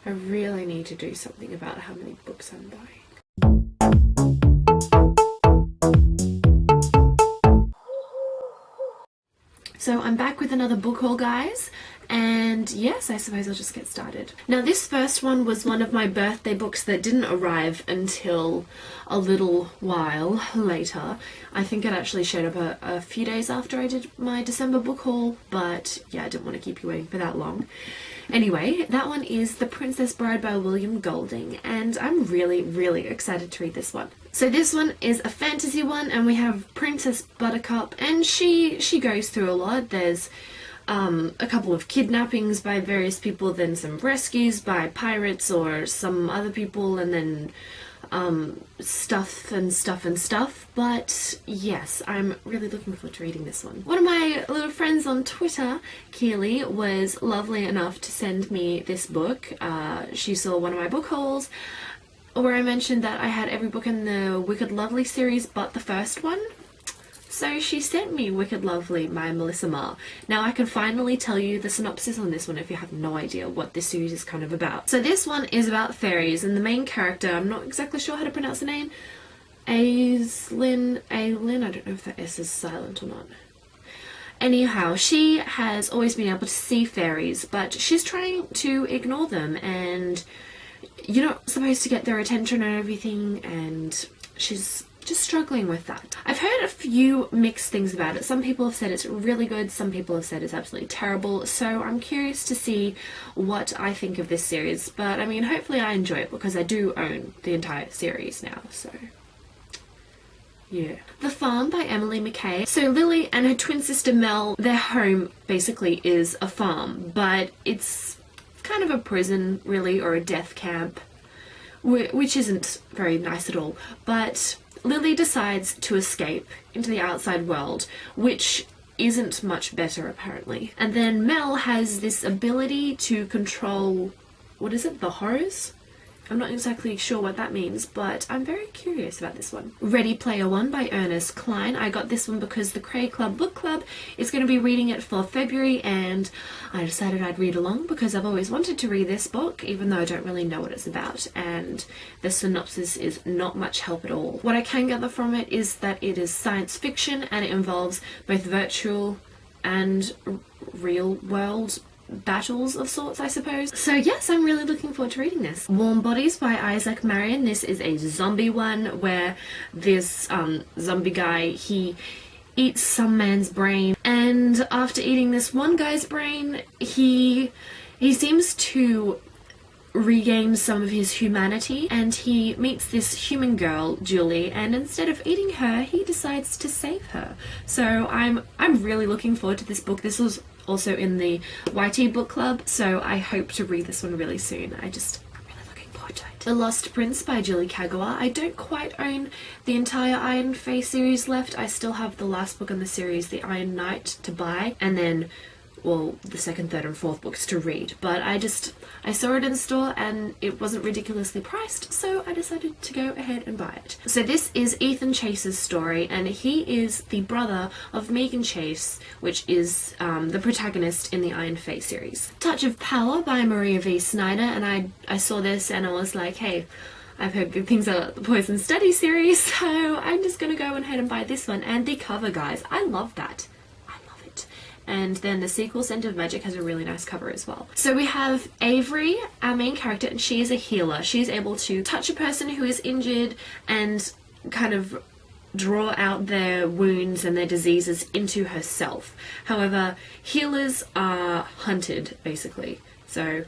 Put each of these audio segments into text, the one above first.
I really need to do something about how many books I'm buying. So I'm back with another book haul, guys, and yes, I suppose I'll just get started. Now this first one was one of my birthday books that didn't arrive until a little while later. I think it actually showed up a few days after I did my December book haul, but yeah, I didn't want to keep you waiting for that long. Anyway, that one is The Princess Bride by William Golding, and I'm really excited to read this one. So this one is a fantasy one, and we have Princess Buttercup, and she goes through a lot. There's a couple of kidnappings by various people, then some rescues by pirates or some other people, and then stuff, but yes, I'm really looking forward to reading this one. One of my little friends on Twitter, Keely, was lovely enough to send me this book. She saw one of my book hauls where I mentioned that I had every book in the Wicked Lovely series but the first one. So she sent me Wicked Lovely by Melissa Marr. Now I can finally tell you the synopsis on this one if you have no idea what this series is kind of about. So this one is about fairies, and the main character, I'm not exactly sure how to pronounce the name, Aislinn, I don't know if that S is silent or not. Anyhow, she has always been able to see fairies, but she's trying to ignore them, and you're not supposed to get their attention and everything, and she's just struggling with that. I've heard a few mixed things about it. Some people have said it's really good, some people have said it's absolutely terrible, so I'm curious to see what I think of this series, but I mean, hopefully I enjoy it because I do own the entire series now, so yeah. The Farm by Emily McKay. So Lily and her twin sister Mel, their home basically is a farm, but it's kind of a prison really, or a death camp, which isn't very nice at all, but Lily decides to escape into the outside world, which isn't much better apparently. And then Mel has this ability to control, what is it, the horrors? I'm not exactly sure what that means, but I'm very curious about this one. Ready Player One by Ernest, Cline. I got this one because the Cray Club Book Club is going to be reading it for February, and I decided I'd read along because I've always wanted to read this book, even though I don't really know what it's about, and the synopsis is not much help at all. What I can gather from it is that it is science fiction, and it involves both virtual and real world battles of sorts, I suppose. So yes, I'm really looking forward to reading this. Warm Bodies by Isaac Marion. This is a zombie one where this zombie guy, he eats some man's brain, and after eating this one guy's brain, he seems to regain some of his humanity, and he meets this human girl, Julie, and instead of eating her, he decides to save her. So I'm really looking forward to this book. This was also in the YT book club, so I hope to read this one really soon. I'm really looking forward to it. The Lost Prince by Julie Kagawa. I don't quite own the entire Iron Fae series left. I still have the last book in the series, The Iron Knight, to buy, and then, well, the second, third and fourth books to read, but I saw it in the store and it wasn't ridiculously priced, so I decided to go ahead and buy it. So this is Ethan Chase's story, and he is the brother of Megan Chase, which is the protagonist in the Iron Fae series. Touch of Power by Maria V. Snyder, and I saw this and I was like, hey, I've heard good things about the Poison Study series, so I'm just gonna go ahead and buy this one. And the cover, guys, I love that. And then the sequel, Scent of Magic, has a really nice cover as well. So we have Avery, our main character, and she is a healer. She's able to touch a person who is injured and kind of draw out their wounds and their diseases into herself. However, healers are hunted, basically. So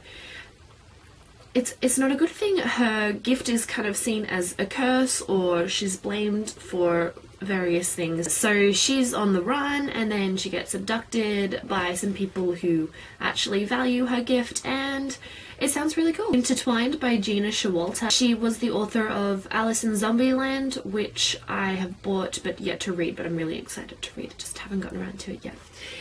it's not a good thing. Her gift is kind of seen as a curse, or she's blamed for various things. So she's on the run, and then she gets abducted by some people who actually value her gift, and it sounds really cool. Intertwined by Gena Showalter. She was the author of Alice in Zombieland, which I have bought but yet to read, but I'm really excited to read it, just haven't gotten around to it yet.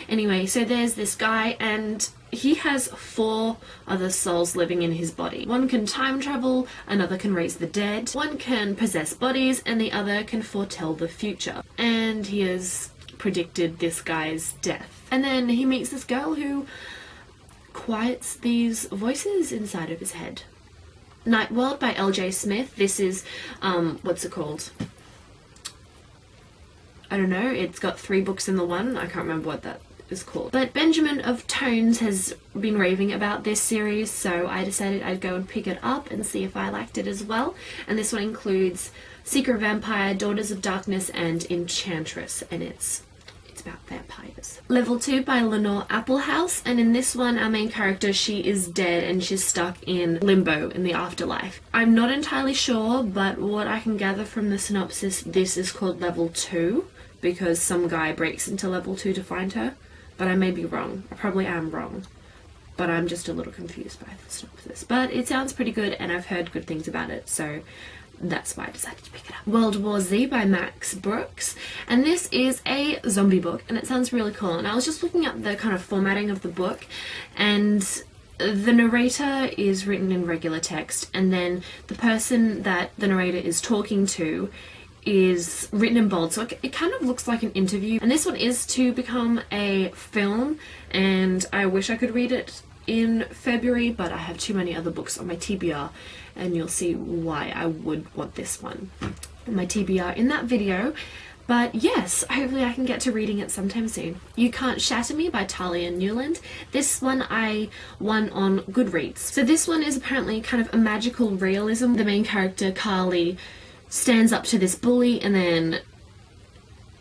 Anyway, so there's this guy, and he has 4 other souls living in his body. One can time travel, another can raise the dead, one can possess bodies, and the other can foretell the future. And he has predicted this guy's death. And then he meets this girl who quiets these voices inside of his head. Night World by L.J. Smith. This is, what's it called? I don't know, it's got 3 books in the one. I can't remember what that is called. But Benjamin of Tones has been raving about this series, so I decided I'd go and pick it up and see if I liked it as well. And this one includes Secret Vampire, Daughters of Darkness, and Enchantress, and it's about vampires. Level 2 by Lenore Applehaus, and in this one our main character, she is dead and she's stuck in limbo in the afterlife. I'm not entirely sure, but what I can gather from the synopsis, this is called Level 2 because some guy breaks into Level 2 to find her, but I may be wrong. I probably am wrong, but I'm just a little confused by the synopsis. But it sounds pretty good and I've heard good things about it, so that's why I decided to pick it up. World War Z by Max Brooks, and this is a zombie book and it sounds really cool. And I was just looking at the kind of formatting of the book, and the narrator is written in regular text, and then the person that the narrator is talking to is written in bold, so it kind of looks like an interview. And this one is to become a film, and I wish I could read it in February, but I have too many other books on my TBR, and you'll see why I would want this one on my TBR in that video. But yes, hopefully I can get to reading it sometime soon. You Cant Shatter Me by Tahlia and Newland. This one I won on Goodreads. So this one is apparently kind of a magical realism. The main character, Carly, stands up to this bully and then,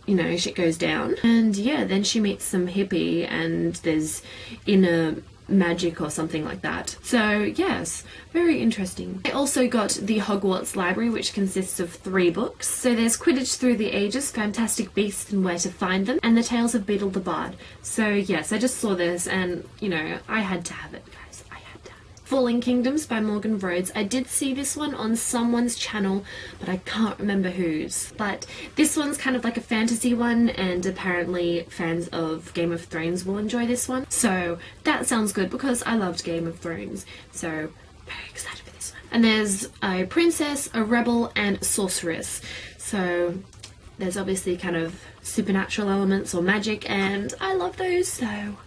you know, shit goes down. And yeah, then she meets some hippie and there's inner magic or something like that. So yes, very interesting. I also got the Hogwarts Library, which consists of 3 books. So there's Quidditch Through the Ages, Fantastic Beasts and Where to Find Them, and The Tales of Beedle the Bard. So yes, I just saw this and, you know, I had to have it, guys. I had to have it. Falling Kingdoms by Morgan Rhodes. I did see this one on someone's channel, but I can't remember whose. But this one's kind of like a fantasy one, and apparently fans of Game of Thrones will enjoy this one. So that sounds good because I loved Game of Thrones. So very excited for this one. And there's a princess, a rebel, and a sorceress. So there's obviously kind of supernatural elements or magic, and I love those, so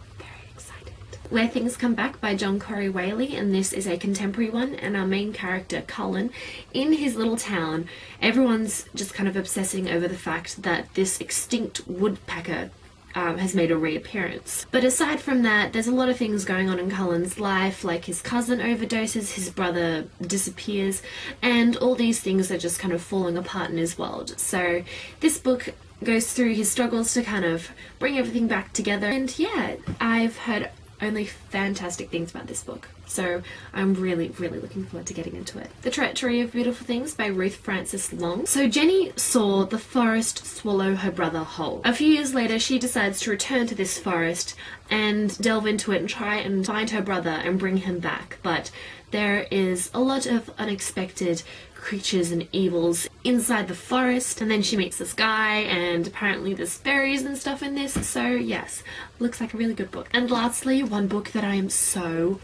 Where Things Come Back by John Corey Whaley, and this is a contemporary one, and our main character, Cullen, in his little town, everyone's just kind of obsessing over the fact that this extinct woodpecker has made a reappearance. But aside from that, there's a lot of things going on in Cullen's life, like his cousin overdoses, his brother disappears, and all these things are just kind of falling apart in his world. So this book goes through his struggles to kind of bring everything back together, and yeah, I've heard only fantastic things about this book, so I'm really looking forward to getting into it. The Treachery of Beautiful Things by Ruth Frances Long. So Jenny saw the forest swallow her brother whole. A few years later, she decides to return to this forest and delve into it and try and find her brother and bring him back, but there is a lot of unexpected creatures and evils inside the forest, and then she meets this guy, and apparently there's fairies and stuff in this, so yes, looks like a really good book. And lastly, one book that I am so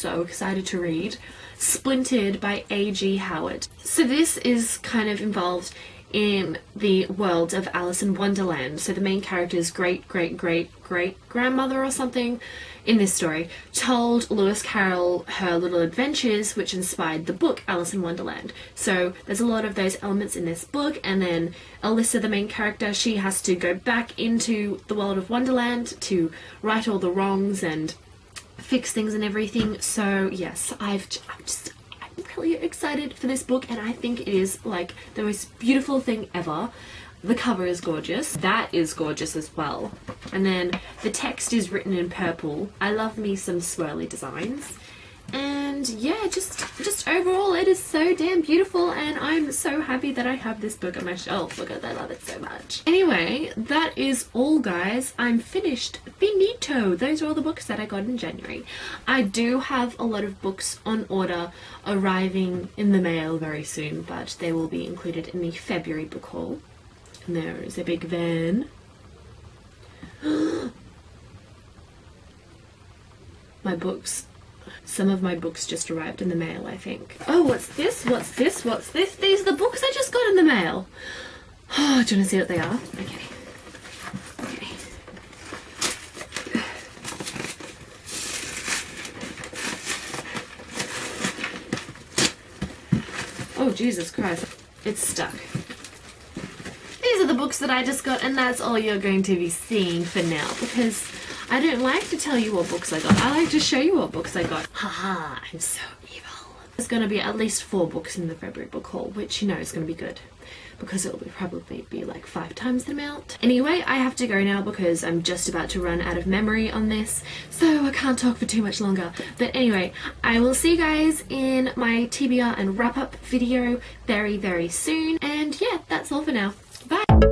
excited to read, Splintered by A.G. Howard. So this is kind of involved in the world of Alice in Wonderland. So the main character's great-great-great-great-grandmother or something in this story told Lewis Carroll her little adventures, which inspired the book Alice in Wonderland. So there's a lot of those elements in this book, and then Alyssa, the main character, she has to go back into the world of Wonderland to right all the wrongs and fix things and everything. So yes, I'm really excited for this book, and I think it is like the most beautiful thing ever. The cover is gorgeous. That is gorgeous as well. And then the text is written in purple. I love me some swirly designs. And yeah, just overall it is so damn beautiful, and I'm so happy that I have this book on my shelf because I love it so much. Anyway, that is all, guys. I'm finished. Finito. Those are all the books that I got in January. I do have a lot of books on order arriving in the mail very soon, but they will be included in the February book haul. And there is a big van. My books. Some of my books just arrived in the mail, I think. Oh, what's this? What's this? What's this? These are the books I just got in the mail. Oh, do you want to see what they are? Okay. Oh, Jesus Christ. It's stuck. These are the books that I just got, and that's all you're going to be seeing for now, because I don't like to tell you what books I got. I like to show you what books I got. Haha, I'm so evil. There's going to be at least 4 books in the February book haul, which, you know, is going to be good, because it will probably be like 5 times the amount. Anyway, I have to go now because I'm just about to run out of memory on this, so I can't talk for too much longer. But anyway, I will see you guys in my TBR and wrap-up video very, very soon. And yeah, that's all for now. Bye!